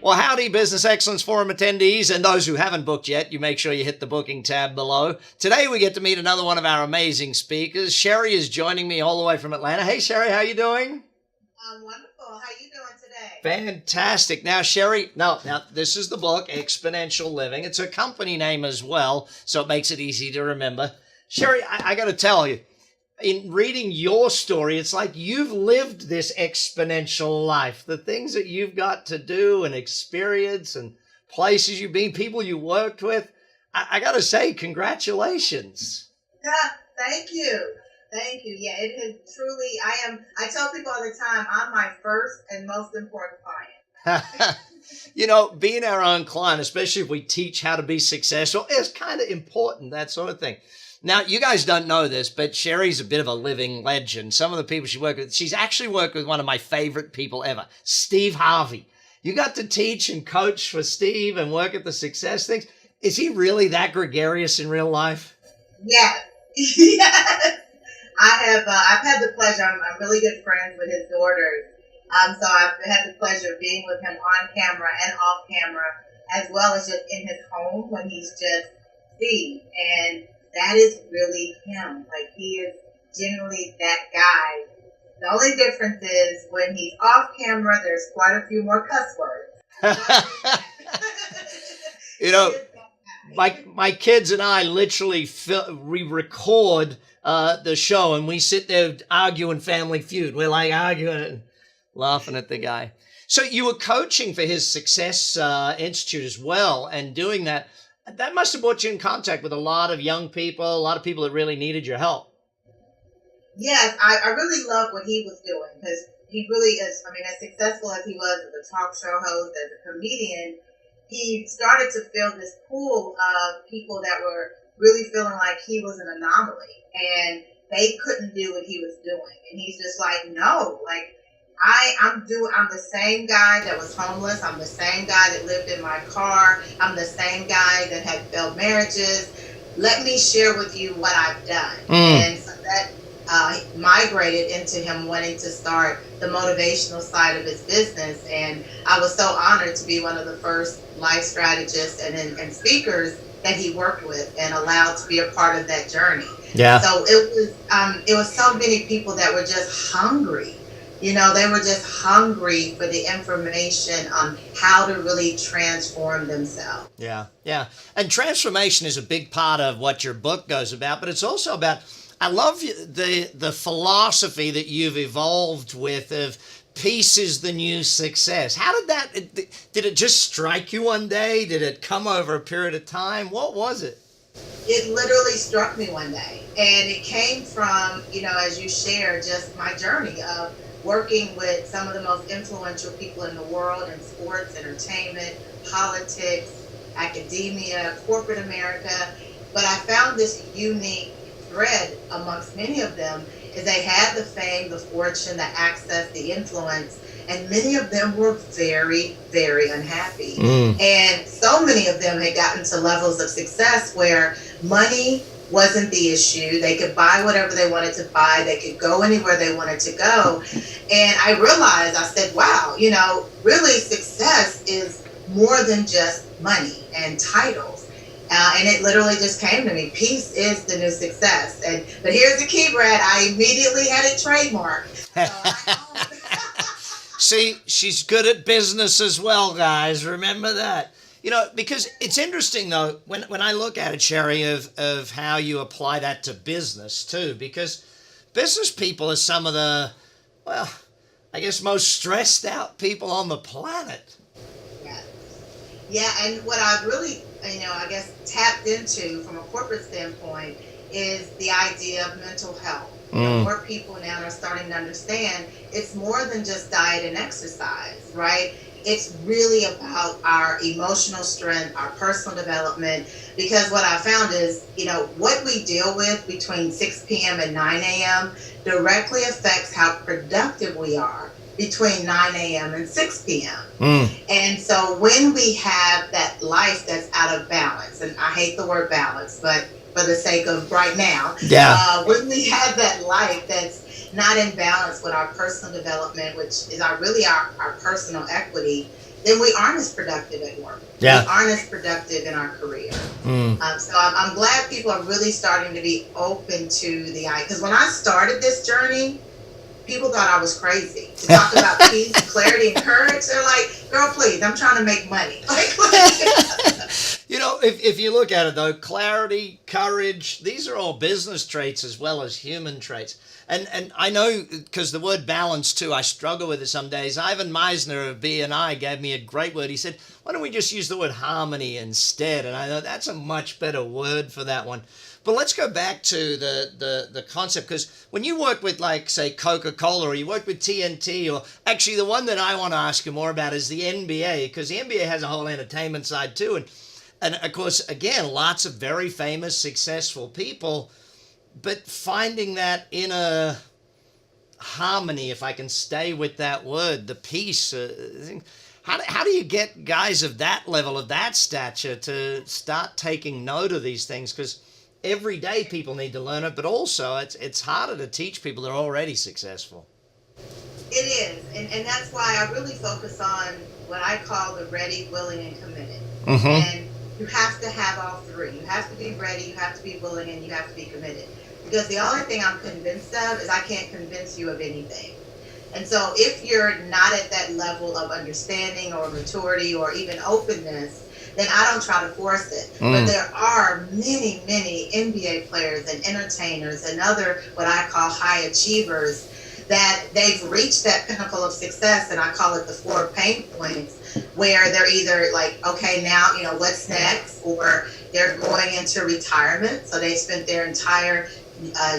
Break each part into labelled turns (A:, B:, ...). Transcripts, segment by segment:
A: Well, howdy, Business Excellence Forum attendees, and those who haven't booked yet, you make sure you hit the booking tab below. Today, we get to meet another one of our amazing speakers. Sheri is joining me all the way from Atlanta. Hey, Sheri, how you doing?
B: I'm wonderful. How you doing today?
A: Fantastic. Now, Sheri, now this is the book, Exponential Living. It's a company name as well, so it makes it easy to remember. Sheri, I got to tell you, in reading your story, it's like you've lived this exponential life. The things that you've got to do and experience and places you've been, people you worked with. I got to say, congratulations.
B: Thank you. Thank you. Yeah, it has truly, I tell people all the time, I'm my first and most important client.
A: You know, being our own client, especially if we teach how to be successful, is kind of important, that sort of thing. Now, you guys don't know this, but Sheri's a bit of a living legend. Some of the people she worked with, she's actually worked with one of my favorite people ever, Steve Harvey. You got to teach and coach for Steve and work at the success things. Is he really that gregarious in real life?
B: Yes. Yes. I've had the pleasure, I'm really good friends with his daughters. So I've had the pleasure of being with him on camera and off camera, as well as just in his home when he's just Steve. And that is really him. Like, he is generally that guy. The only difference is when he's off camera, there's quite a few more cuss words.
A: You know, my kids and I literally we record the show and we sit there arguing Family Feud. We're like arguing and laughing at the guy. So you were coaching for his Success Institute as well, and doing that. That must have brought you in contact with a lot of young people, a lot of people that really needed your help.
B: Yes, I really love what he was doing, because he really is, I mean, as successful as he was as a talk show host, as a comedian, he started to fill this pool of people that were really feeling like he was an anomaly and they couldn't do what he was doing. And he's just like, no, like, I'm the same guy that was homeless. I'm the same guy that lived in my car. I'm the same guy that had failed marriages. Let me share with you what I've done. And so that migrated into him wanting to start the motivational side of his business. And I was so honored to be one of the first life strategists and speakers that he worked with and allowed to be a part of that journey.
A: Yeah.
B: So it was so many people that were just hungry. You know, they were just hungry for the information on how to really transform themselves.
A: Yeah, yeah. And transformation is a big part of what your book goes about, but it's also about, I love the philosophy that you've evolved with of peace is the new success. How did it just strike you one day? Did it come over a period of time? What was it?
B: It literally struck me one day. And it came from, you know, as you shared, just my journey of working with some of the most influential people in the world in sports, entertainment, politics, academia, corporate America. But I found this unique thread amongst many of them is they had the fame, the fortune, the access, the influence, and many of them were very, very unhappy. And so many of them had gotten to levels of success where money wasn't the issue. They could buy whatever they wanted to buy. They could go anywhere they wanted to go. And I realized, I said, wow, you know, really success is more than just money and titles. And it literally just came to me. Peace is the new success. But here's the key, Brad. I immediately had it trademarked.
A: See, she's good at business as well, guys. Remember that. You know, because it's interesting, though, when I look at it, Sheri, of how you apply that to business, too, because business people are some of the, well, I guess most stressed out people on the planet.
B: Yeah. Yeah, and what I've really, you know, I guess tapped into from a corporate standpoint is the idea of mental health. You know, more people now are starting to understand it's more than just diet and exercise, right? It's really about our emotional strength, our personal development, because what I found is, you know, what we deal with between 6 p.m. and 9 a.m. directly affects how productive we are between 9 a.m. and 6 p.m. And so when we have that life that's out of balance, and I hate the word balance, but for the sake of right now, when we have that life that's not in balance with our personal development, which is our personal equity, then we aren't as productive at work.
A: Yeah.
B: We aren't as productive in our career. So I'm glad people are really starting to be open to the idea. Because when I started this journey, people thought I was crazy to talk about peace, clarity, and courage. They're like, girl, please, I'm trying to make money.
A: You know, if you look at it though, clarity, courage, these are all business traits as well as human traits. And I know, because the word balance too, I struggle with it some days. Ivan Meisner of B&I gave me a great word. He said, why don't we just use the word harmony instead? And I know that's a much better word for that one. But let's go back to the concept, because when you work with, like, say, Coca-Cola, or you work with TNT, or actually the one that I want to ask you more about is the NBA, because the NBA has a whole entertainment side too. And of course, again, lots of very famous, successful people, but finding that inner harmony, if I can stay with that word, the peace. How do you get guys of that level, of that stature, to start taking note of these things? Because every day people need to learn it, but also it's harder to teach people that are already successful.
B: It is, and that's why I really focus on what I call the ready, willing, and committed. And you have to have all three. You have to be ready, you have to be willing, and you have to be committed. Because the only thing I'm convinced of is I can't convince you of anything. And so if you're not at that level of understanding or maturity or even openness, then I don't try to force it. But there are many, many NBA players and entertainers and other what I call high achievers that they've reached that pinnacle of success, and I call it the 4 pain points, where they're either like, okay, now, what's next? Or they're going into retirement. So they spent their entire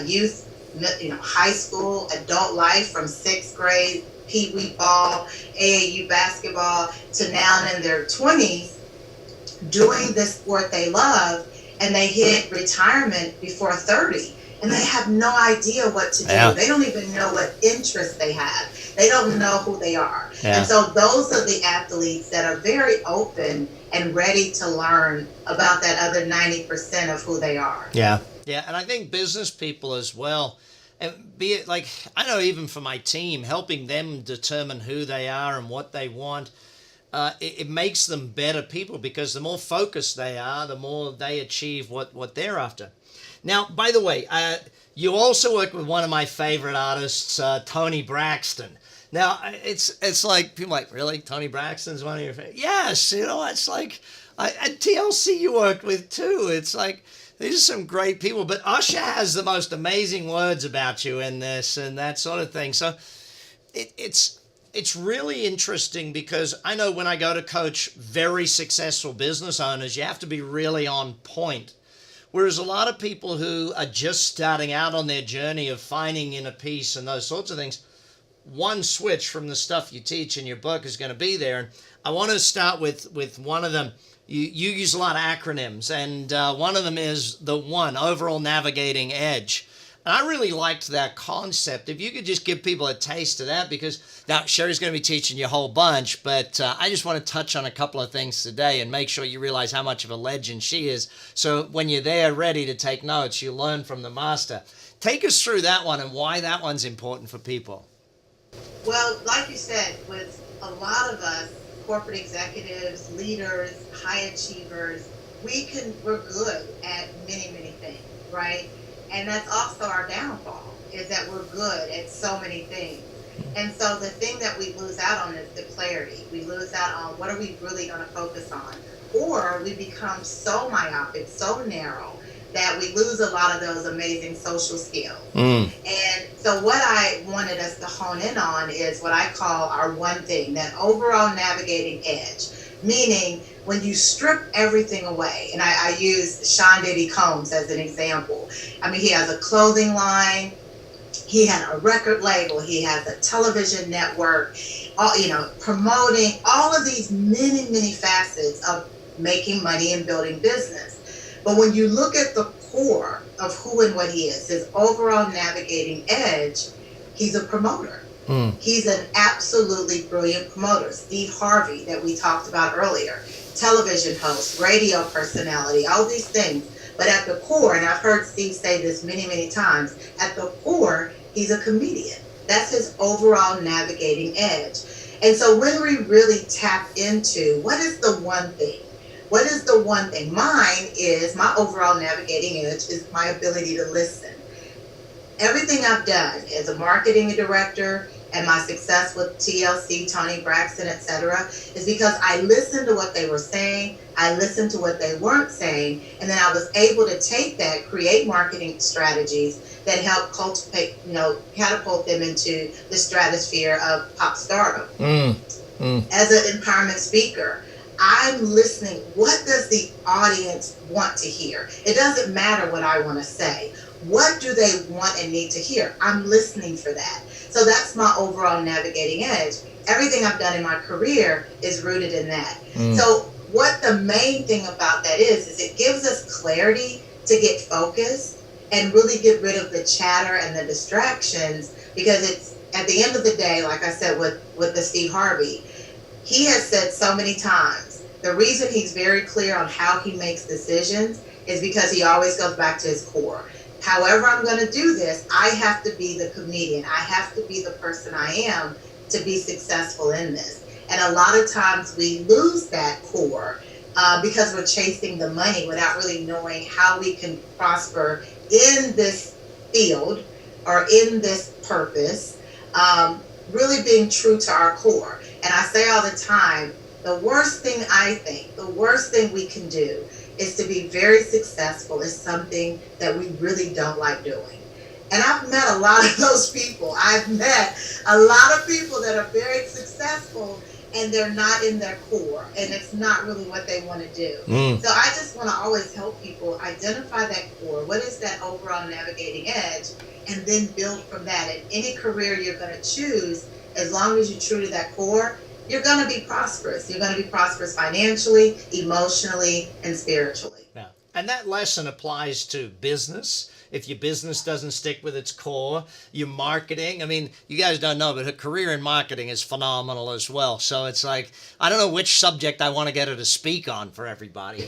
B: youth, high school, adult life, from 6th grade, Pee Wee ball, AAU basketball, to now in their 20s, doing this sport they love, and they hit retirement before 30. And they have no idea what to do. Yeah. They don't even know what interests they have. They don't know who they are. Yeah. And so those are the athletes that are very open and ready to learn about that other 90% of who they are.
A: Yeah. Yeah. And I think business people as well, and be it like, I know even for my team, helping them determine who they are and what they want, it makes them better people, because the more focused they are, the more they achieve what they're after. Now, by the way, you also work with one of my favorite artists, Toni Braxton. Now, it's like, people are like, really? Toni Braxton's one of your favorites? Yes, it's like, at TLC you worked with too. It's like, these are some great people. But Usher has the most amazing words about you in this and that sort of thing. So it's really interesting, because I know when I go to coach very successful business owners, you have to be really on point. Whereas a lot of people who are just starting out on their journey of finding inner peace and those sorts of things, one switch from the stuff you teach in your book is going to be there. And I want to start with one of them. You use a lot of acronyms, and one of them is the ONE, Overall Navigating Edge. And I really liked that concept. If you could just give people a taste of that, because now Sheri's going to be teaching you a whole bunch, but I just want to touch on a couple of things today and make sure you realize how much of a legend she is. So when you're there ready to take notes, you learn from the master. Take us through that one and why that one's important for people.
B: Well, like you said, with a lot of us, corporate executives, leaders, high achievers, we're good at many, many things, right? And that's also our downfall, is that we're good at so many things. And so the thing that we lose out on is the clarity. We lose out on what are we really going to focus on? Or we become so myopic, so narrow, that we lose a lot of those amazing social skills. And so what I wanted us to hone in on is what I call our one thing, that overall navigating edge. Meaning, when you strip everything away, and I use Sean Diddy Combs as an example. I mean, he has a clothing line, he had a record label, he has a television network, promoting all of these many, many facets of making money and building business. But when you look at the core of who and what he is, his overall navigating edge, he's a promoter. He's an absolutely brilliant promoter. Steve Harvey, that we talked about earlier, television host, radio personality, all these things. But at the core, and I've heard Steve say this many, many times, at the core, he's a comedian. That's his overall navigating edge. And so when we really tap into what is the one thing, what is the one thing? Mine is my overall navigating edge is my ability to listen. Everything I've done as a marketing director and my success with TLC, Tony Braxton, etc., is because I listened to what they were saying, I listened to what they weren't saying, and then I was able to take that, create marketing strategies that help cultivate, catapult them into the stratosphere of pop stardom. As an empowerment speaker, I'm listening. What does the audience want to hear? It doesn't matter what I want to say. What do they want and need to hear? I'm listening for that. So that's my overall navigating edge. Everything I've done in my career is rooted in that. So what the main thing about that is it gives us clarity to get focused and really get rid of the chatter and the distractions, because it's at the end of the day, like I said with the Steve Harvey, he has said so many times, the reason he's very clear on how he makes decisions is because he always goes back to his core. However I'm going to do this, I have to be the comedian. I have to be the person I am to be successful in this. And a lot of times we lose that core because we're chasing the money without really knowing how we can prosper in this field or in this purpose, really being true to our core. And I say all the time, the worst thing we can do is to be very successful is something that we really don't like doing. And I've met a lot of those people. I've met a lot of people that are very successful and they're not in their core and it's not really what they want to do. So I just want to always help people identify that core. What is that overall navigating edge? And then build from that. In any career you're going to choose, as long as you're true to that core, you're going to be prosperous. You're going to be prosperous financially, emotionally, and spiritually.
A: Yeah. And that lesson applies to business. If your business doesn't stick with its core, your marketing, I mean, you guys don't know, but her career in marketing is phenomenal as well. So it's like, I don't know which subject I want to get her to speak on for everybody.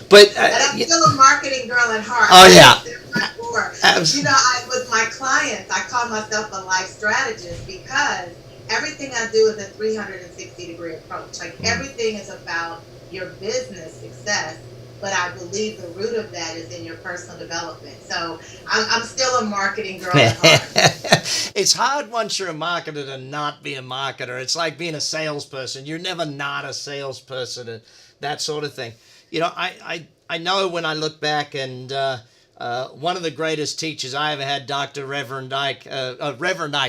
A: But
B: and I'm still a marketing girl at heart.
A: Oh, yeah.
B: With my clients, I call myself a life strategist because everything I do is a 360-degree approach. Like everything is about your business success, but I believe the root of that is in your personal development. So I'm still a marketing girl at heart.
A: It's hard once you're a marketer to not be a marketer. It's like being a salesperson. You're never not a salesperson and that sort of thing. I know when I look back and one of the greatest teachers I ever had, Reverend Ike,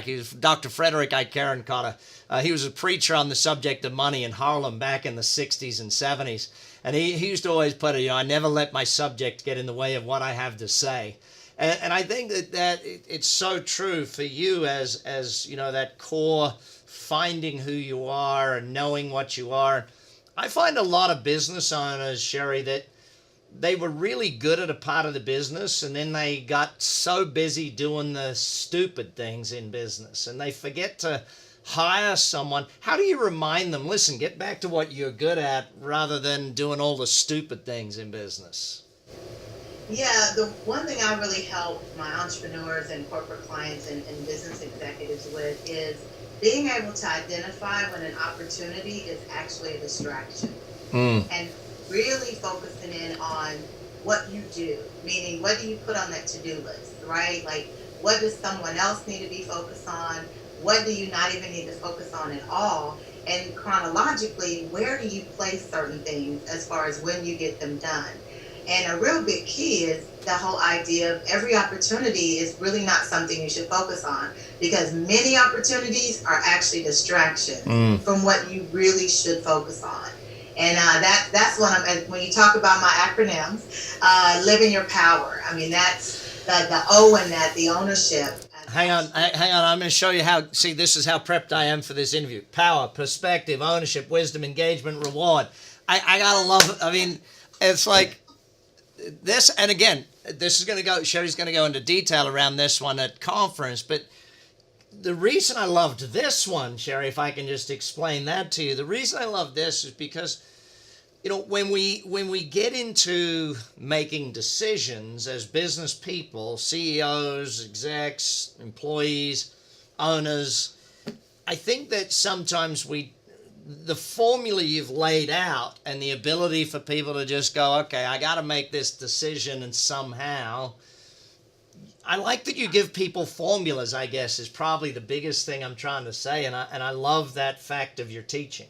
A: he was Dr. Frederick Ike Carter. He was a preacher on the subject of money in Harlem back in the 60s and 70s. And he used to always put it, I never let my subject get in the way of what I have to say. And I think that it's so true for you as that core, finding who you are and knowing what you are. I find a lot of business owners, Sheri, that they were really good at a part of the business and then they got so busy doing the stupid things in business and they forget to hire someone. How do you remind them, listen, get back to what you're good at rather than doing all the stupid things in business?
B: Yeah, the one thing I really help my entrepreneurs and corporate clients and business executives with is being able to identify when an opportunity is actually a distraction. And really focusing in on what you do, meaning what do you put on that to-do list, right? Like, what does someone else need to be focused on? What do you not even need to focus on at all? And chronologically, where do you place certain things as far as when you get them done? And a real big key is the whole idea of every opportunity is really not something you should focus on, because many opportunities are actually distractions from what you really should focus on. And that's when you talk about my acronyms, living your power. I mean, that's the O in that, the ownership.
A: Hang on. I'm going to show you how. See, this is how prepped I am for this interview. Power, perspective, ownership, wisdom, engagement, reward. I gotta love it. I mean, it's like this. And again, this is going to go. Sheri's going to go into detail around this one at conference. But the reason I loved this one, Sheri, if I can just explain that to you, the reason I love this is because, when we get into making decisions as business people, CEOs, execs, employees, owners, I think that sometimes the formula you've laid out and the ability for people to just go, okay, I got to make this decision, and somehow, I like that you give people formulas, I guess, is probably the biggest thing I'm trying to say. And I love that fact of your teaching.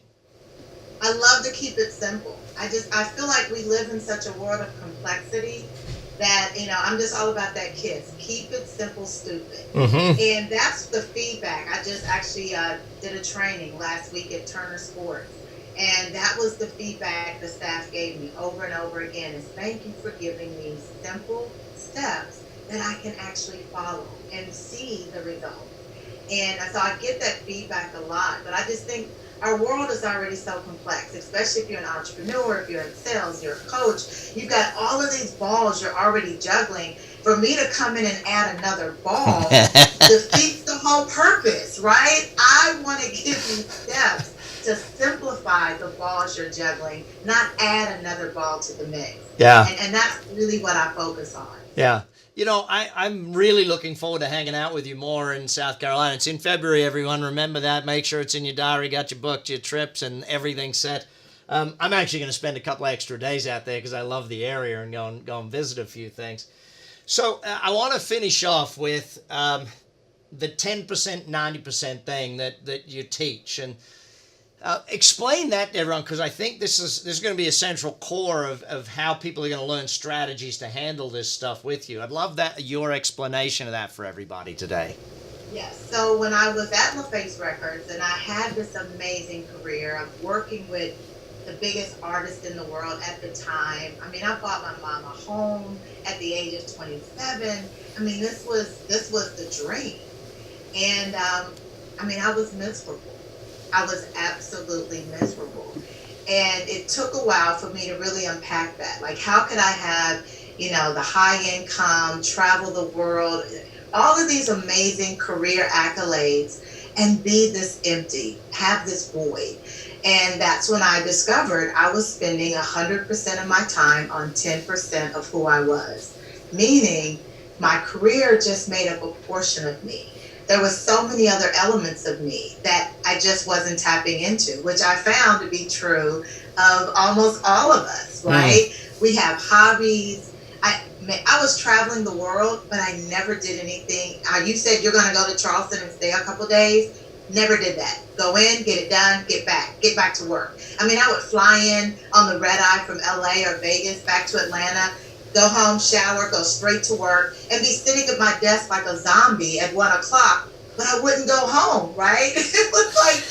B: I love to keep it simple. I feel like we live in such a world of complexity that, I'm just all about that, kids. Keep it simple, stupid.
A: Mm-hmm.
B: And that's the feedback. I just actually did a training last week at Turner Sports. And that was the feedback the staff gave me over and over again, is thank you for giving me simple steps that I can actually follow and see the results. And so I get that feedback a lot, but I just think our world is already so complex, especially if you're an entrepreneur, if you're in sales, you're a coach. You've got all of these balls you're already juggling. For me to come in and add another ball defeats the whole purpose, right? I want to give you steps to simplify the balls you're juggling, not add another ball to the mix.
A: Yeah.
B: And that's really what I focus on.
A: Yeah. I'm really looking forward to hanging out with you more in South Carolina. It's in February, everyone. Remember that. Make sure it's in your diary, got your booked, your trips, and everything set. I'm actually going to spend a couple extra days out there because I love the area and go and visit a few things. So I want to finish off with the 10%, 90% thing that you teach. And explain that to everyone, because I think this is going to be a central core of how people are going to learn strategies to handle this stuff with you. I'd love your explanation of that for everybody today.
B: Yes. So when I was at LaFace Records and I had this amazing career of working with the biggest artists in the world at the time. I mean, I bought my mom a home at the age of 27. I mean, this was the dream. And I was miserable. I was absolutely miserable. And it took a while for me to really unpack that. Like, how could I have, the high income, travel the world, all of these amazing career accolades, and be this empty, have this void? And that's when I discovered I was spending 100% of my time on 10% of who I was. Meaning, my career just made up a portion of me. There was so many other elements of me that I just wasn't tapping into, which I found to be true of almost all of us, right? We have hobbies. I was traveling the world, but I never did anything. You said you're going to go to Charleston and stay a couple days. Never did that. Go in, get it done, get back to work. I mean, I would fly in on the red eye from LA or Vegas back to Atlanta, go home, shower, go straight to work, and be sitting at my desk like a zombie at 1 o'clock, but I wouldn't go home, right? It was like,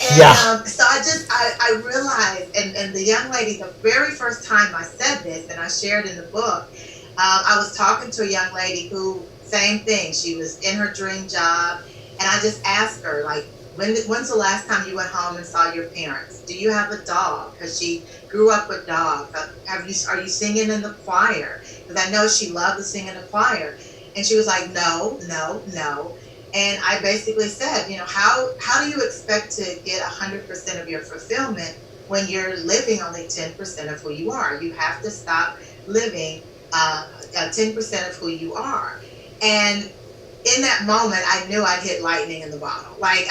B: and so I realized, and the young lady, the very first time I said this, and I shared in the book, I was talking to a young lady who, same thing, she was in her dream job, and I just asked her, like, when's the last time you went home and saw your parents? Do you have a dog? Because she grew up with dogs. Are you singing in the choir? Because I know she loved to sing in the choir. And she was like, no. And I basically said, how do you expect to get 100% of your fulfillment when you're living only 10% of who you are? You have to stop living 10% of who you are. And in that moment, I knew I'd hit lightning in the bottle. Like,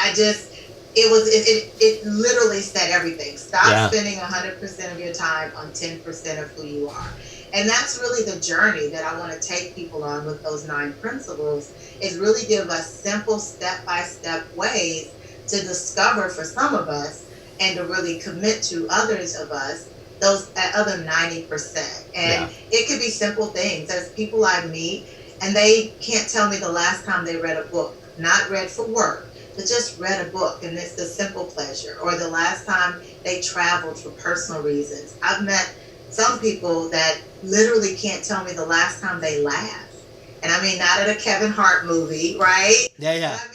B: it literally said everything. Stop spending 100% of your time on 10% of who you are. And that's really the journey that I want to take people on with those 9 principles, is really give us simple step-by-step ways to discover for some of us and to really commit to others of us those other 90%. And it could be simple things. There's people I meet and they can't tell me the last time they read a book, not read for work, but just read a book, and it's the simple pleasure, or the last time they traveled for personal reasons. I've met some people that literally can't tell me the last time they laughed. And I mean, not at a Kevin Hart movie, right?
A: Yeah.
B: But I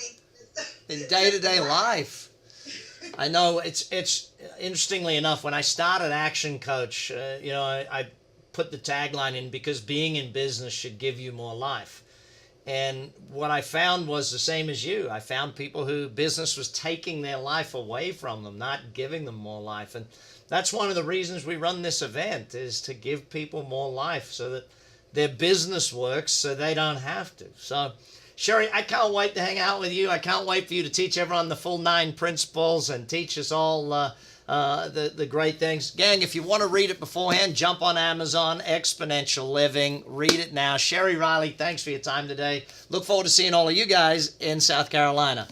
B: mean,
A: in day-to-day life. I know it's interestingly enough, when I started Actioncoach, I put the tagline in because being in business should give you more life. And what I found was the same as you. I found people who business was taking their life away from them, not giving them more life. And that's one of the reasons we run this event, is to give people more life so that their business works so they don't have to. So, Sheri, I can't wait to hang out with you. I can't wait for you to teach everyone the full 9 principles and teach us all the great things. Gang, if you want to read it beforehand, jump on Amazon, Exponential Living. Read it now. Sheri Riley, thanks for your time today. Look forward to seeing all of you guys in South Carolina.